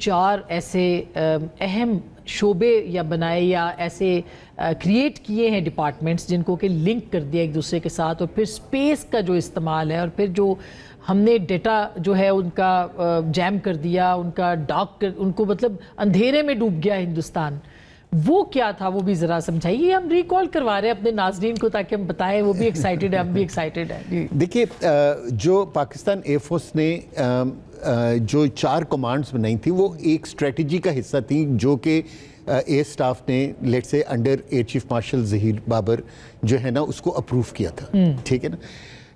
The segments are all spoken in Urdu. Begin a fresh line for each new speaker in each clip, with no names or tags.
4 ایسے اہم شعبے یا بنائے یا ایسے کریٹ کیے ہیں ڈپارٹمنٹس جن کو کہ لنک کر دیا ایک دوسرے کے ساتھ, اور پھر اسپیس کا جو استعمال ہے اور پھر جو ہم نے ڈیٹا جو ہے ان کا جیم کر دیا, ان کا ڈارک کر, ان کو مطلب اندھیرے میں ڈوب گیا ہندوستان, وہ کیا تھا وہ بھی ذرا سمجھائیے. ہم ریکال کروا رہے ہیں اپنے ناظرین کو تاکہ ہم بتائیں, وہ بھی ایکسائٹڈ ہے, ہم بھی ایکسائٹڈ ہیں.
دیکھیے جو پاکستان ایئر فورس نے جو 4 کمانڈز بنائی تھیں وہ ایک اسٹریٹجی کا حصہ تھیں جو کہ ایئر سٹاف نے لیٹ سے under air chief marshal Zaheer Babar جو ہے نا اس کو اپروو کیا تھا, ٹھیک ہے نا.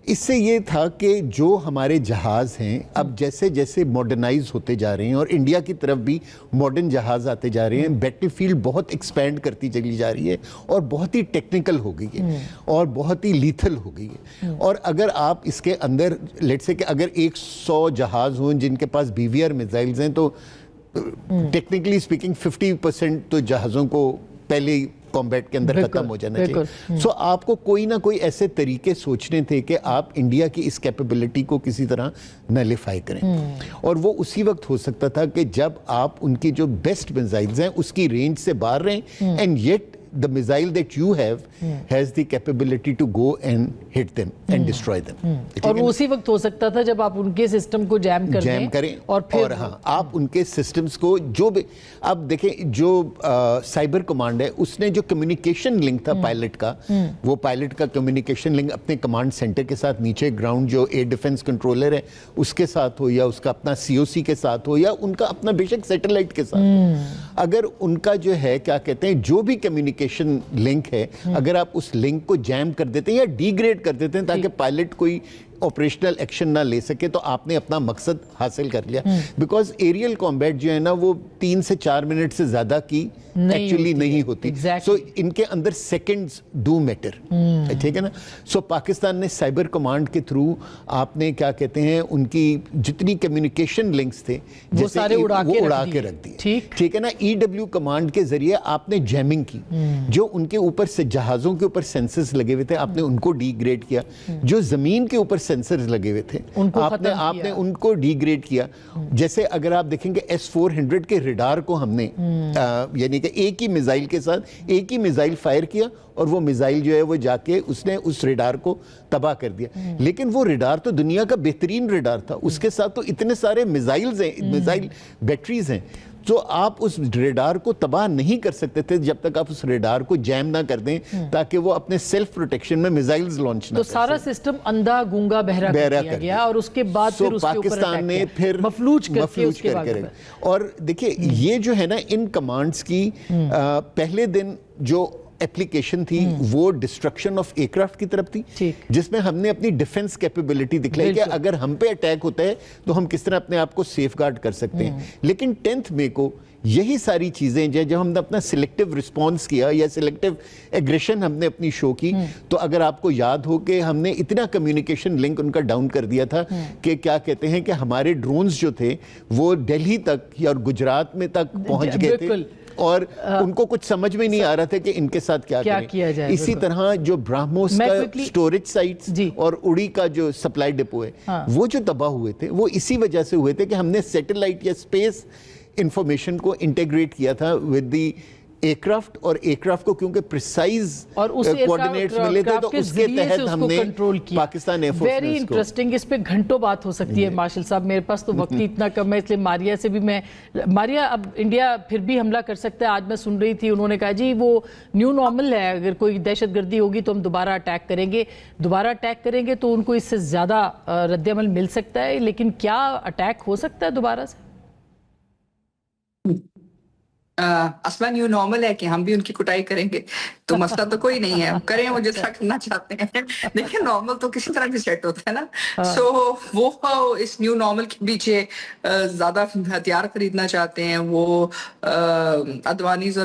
اس سے یہ تھا کہ جو ہمارے جہاز ہیں اب جیسے جیسے ماڈرنائز ہوتے جا رہے ہیں اور انڈیا کی طرف بھی ماڈرن جہاز آتے جا رہے ہیں, بیٹل فیلڈ بہت ایکسپینڈ کرتی چلی جا رہی ہے اور بہت ہی ٹیکنیکل ہو گئی ہے اور بہت ہی لیتھل ہو گئی ہے. اور اگر آپ اس کے اندر لیٹ سے کہ اگر 100 جہاز ہوں جن کے پاس BVR میزائلز ہیں تو ٹیکنیکلی اسپیکنگ 50% تو جہازوں کو پہلے کمبیٹ کے اندر ختم ہو جانا چاہیے. سو آپ کو کوئی نہ کوئی ایسے طریقے سوچنے تھے کہ آپ انڈیا کی اس کیپیبلٹی کو کسی طرح نلیفائی کریں, اور وہ اسی وقت ہو سکتا تھا کہ جب آپ ان کی جو بیسٹ میزائلز ہیں اس کی رینج سے باہر رہیں, and yet the missile that you have has the capability to go and hit them and destroy them.
اور وہ اسی وقت ہو سکتا تھا جب آپ ان کے سسٹم کو جیم کریں
اور پھر ہاں آپ ان کے سسٹمز کو جو بھی, اب دیکھیں جو سائبر کمانڈ ہے اس نے جو کمیونیکیشن لنک تھا پائلٹ کا, وہ پائلٹ کا کمیونیکیشن لنک اپنے کمانڈ سینٹر کے ساتھ نیچے گراؤنڈ جو ایئر ڈیفنس کنٹرولر ہے اس کے ساتھ ہو یا اس کا اپنا COC کے ساتھ ہو یا ان کا اپنا بے شک سیٹلائٹ کے ساتھ, اگر ان کا جو ہے کیا کہتے ہیں جو بھی کمیونیکیشن لنک ہے اگر آپ اس لنک کو جیم کر دیتے ہیں یا ڈی گریڈ کر دیتے ہیں تاکہ پائلٹ کوئی آپریشنل ایکشن نہ لے سکے, تو آپ نے اپنا مقصد حاصل کر لیا. بیکاز ایریل کمبیٹ جو ہے نا وہ 3 سے 4 منٹ سے زیادہ کی ایکچولی نہیں ہوتی, سو ان کے اندر سیکنڈز ڈو میٹر, ٹھیک ہے نا. سو پاکستان نے سائبر کمانڈ کے تھرو آپ نے کیا کہتے ہیں ان کی جتنی کمیونیکیشن لنکس تھے جیسے وہ اڑا کے رکھ دی, ٹھیک ہے نا. EW کمانڈ کے ذریعے آپ نے جیمنگ کی, جو ان کے اوپر سے جہازوں کے اوپر سینسرز لگے ہوئے تھے آپ نے ان کو ڈی گریڈ کیا, جو زمین کے اوپر سینسرز لگے ہوئے تھے آپ نے ان کو ڈی گریڈ کیا. جیسے اگر آپ دیکھیں گے S-400 کے ریڈار کو ہم نے یعنی کہ ایک ہی میزائل کے ساتھ ایک ہی میزائل فائر کیا اور وہ میزائل جو ہے وہ جا کے اس نے اس ریڈار کو تباہ کر دیا. لیکن وہ ریڈار تو دنیا کا بہترین ریڈار تھا, اس کے ساتھ تو اتنے سارے میزائلز ہیں, میزائل بیٹریز ہیں, تو آپ اس ریڈار کو تباہ نہیں کر سکتے تھے جب تک آپ اس ریڈار کو جیم نہ کر دیں تاکہ وہ اپنے سیلف پروٹیکشن میں میزائلز لانچ نہ کر سکتے.
تو سارا سسٹم اندھا گونگا بہرا کر دیا گیا اور اس کے بعد پھر اس کے اوپر
پاکستان نے پھر
مفلوج کر کے.
اور دیکھیں یہ جو ہے نا ان کمانڈز کی پہلے دن جو اپلیکیشن تھی وہ ڈسٹرکشن آف ایئر کرافٹ کی طرف تھی, جس میں ہم نے اپنی ڈیفنس کیپیبلٹی دکھلائی کہ اگر ہم پہ اٹیک ہوتا ہے تو ہم کس طرح اپنے آپ کو سیف گارڈ کر سکتے ہیں. لیکن 10 مئی کو یہی ساری چیزیں جب ہم نے اپنا سلیکٹیو رسپانس کیا یا سلیکٹیو ایگریشن ہم نے اپنی شو کی, تو اگر آپ کو یاد ہو کہ ہم نے اتنا کمیونیکیشن لنک ان کا ڈاؤن کر دیا تھا کہ کیا کہتے ہیں کہ ہمارے ڈرونز جو تھے وہ دہلی تک یا گجرات میں تک پہنچ گئے تھے اور ان کو کچھ سمجھ میں نہیں آ رہا تھا کہ ان کے ساتھ کیا کریں. اسی طرح جو برہموس کا سٹوریج سائٹس اور اڑی کا جو سپلائی ڈپو ہے وہ جو تباہ ہوئے تھے وہ اسی وجہ سے ہوئے تھے کہ ہم نے سیٹلائٹ یا سپیس انفارمیشن کو انٹیگریٹ کیا تھا ود دی ایئر کرافٹ, اور ایئر کرافٹ کو کیونکہ پریسائز کوارڈینیٹس ملے تھے تو اس کے تحت ہم نے پاکستان ایئر فورس نے
ویری انٹرسٹنگ. اس پہ گھنٹوں بات ہو سکتی ہے مارشل صاحب, میرے پاس تو وقت ہی اتنا کم ہے, اس لیے ماریا سے بھی ماریا اب انڈیا پھر بھی حملہ کر سکتا ہے. آج میں سن رہی تھی انہوں نے کہا جی وہ نیو نارمل ہے, اگر کوئی دہشت گردی ہوگی تو ہم دوبارہ اٹیک کریں گے تو ان کو اس سے زیادہ رد عمل مل سکتا ہے. لیکن کیا اٹیک ہو سکتا ہے دوبارہ سے؟
اصلا نیو نارمل ہے کہ ہم بھی ان کی کٹائی کریں گے تو مسئلہ تو کوئی نہیں ہے, کریں وہ جتنا کرنا چاہتے ہیں. دیکھیں نارمل تو کسی طرح بھی سیٹ ہوتا ہے نا, سو وہ اس نیو نارمل کے پیچھے زیادہ ہتھیار خریدنا چاہتے ہیں, وہ ادوانیز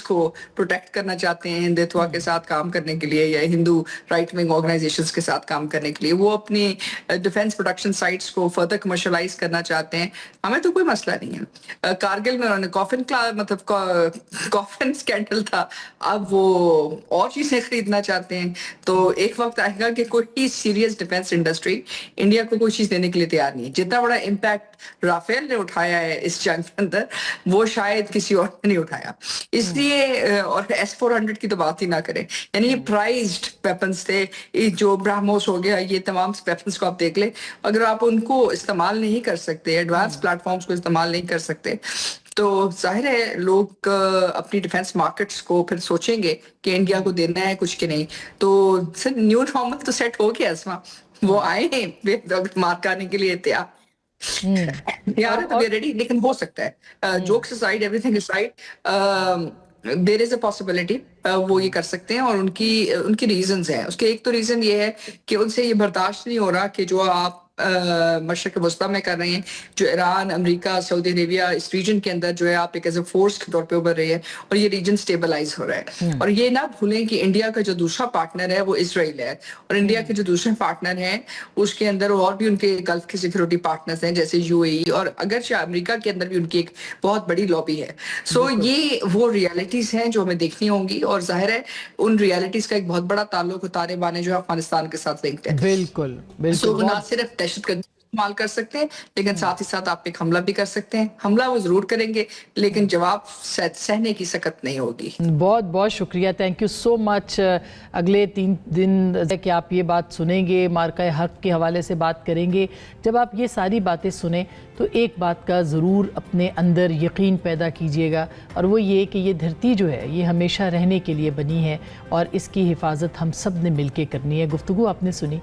کو پروٹیکٹ کرنا چاہتے ہیں ہندوتوا کے ساتھ کام کرنے کے لیے یا ہندو رائٹ ونگ آرگنائزیشنز کے ساتھ کام کرنے کے لیے, وہ اپنی ڈیفنس پروڈکشن سائٹس کو فردر کمرشلائز کرنا چاہتے ہیں. ہمیں تو کوئی مسئلہ نہیں ہے. کارگل میں انہوں نے کافن اسکینڈل تھا, اب وہ اور چیزیں خریدنا چاہتے ہیں تو ایک وقت آئے گا کہ کوئی سیریس ڈیفینس انڈسٹری انڈیا کو کوئی چیز دینے کے لیے تیار نہیں ہے. جتنا بڑا امپیکٹ رافیل نے اٹھایا ہے اس جنگ کے اندر وہ شاید کسی اور نے نہیں اٹھایا. اس لیے اور S-400 کی تو بات ہی نہ کریں, یعنی یہ پرائزڈ ویپنس تھے, جو برہموس ہو گیا, یہ تمام ویپنس کو آپ دیکھ لیں, اگر آپ ان کو استعمال نہیں کر سکتے, ایڈوانس پلیٹ فارمز کو استعمال نہیں کر سکتے, تو ظاہر ہے لوگ اپنی ڈیفینس مارکیٹس کو پھر سوچیں گے کہ انڈیا کو دینا ہے کچھ کہ نہیں. تو سر نیو نارمل تو سیٹ ہو گیا اسما, وہ آئے ہیں مارک آنے کے لیے تیار تو ریڈی, لیکن ہو سکتا ہے jokes aside, every thing aside, there is a possibility وہ یہ کر سکتے ہیں. اور ان کی ریزنز ہیں. اس کے ایک تو ریزن یہ ہے کہ ان سے یہ برداشت نہیں ہو رہا کہ جو آپ مشرق وسطیٰ میں کر رہے ہیں, جو ایران, امریکہ, سعودی عربیہ, اس ریجن کے اندر جو ہے آپ ایک ایز اے فورس کے طور پہ ابھر رہی ہے, اور یہ ریجن سٹیبلائز ہو رہا ہے. اور یہ نہ بھولیں کہ انڈیا کا جو دوسرا پارٹنر ہے وہ اسرائیل ہے, اور انڈیا کے جو دوسرے پارٹنر ہیں اس کے اندر اور بھی ان کے گلف کے سیکورٹی پارٹنرز ہیں جیسے UAE, اور اگرچہ امریکہ کے اندر بھی ان کی ایک بہت بڑی لابی ہے. سو یہ وہ ریالٹیز ہیں جو ہمیں دیکھنی ہوں گی, اور ظاہر ہے ان ریالٹیز کا ایک بہت بڑا تعلق طالبان جو افغانستان کے ساتھ لنکڈ ہے.
بالکل
سو
بالکل.
نہ صرف دہشت گردی استعمال کر سکتے ہیں, لیکن ساتھ ہی ساتھ آپ ایک حملہ بھی کر سکتے ہیں. حملہ وہ ضرور کریں گے, لیکن جواب سہنے کی سکت نہیں ہوگی.
بہت بہت شکریہ, تھینک یو سو مچ. اگلے 3 دن کہ آپ یہ بات سنیں گے, مارکہ حق کے حوالے سے بات کریں گے. جب آپ یہ ساری باتیں سنیں تو ایک بات کا ضرور اپنے اندر یقین پیدا کیجئے گا, اور وہ یہ کہ یہ دھرتی جو ہے یہ ہمیشہ رہنے کے لیے بنی ہے, اور اس کی حفاظت ہم سب نے مل کے کرنی ہے. گفتگو آپ نے سنی,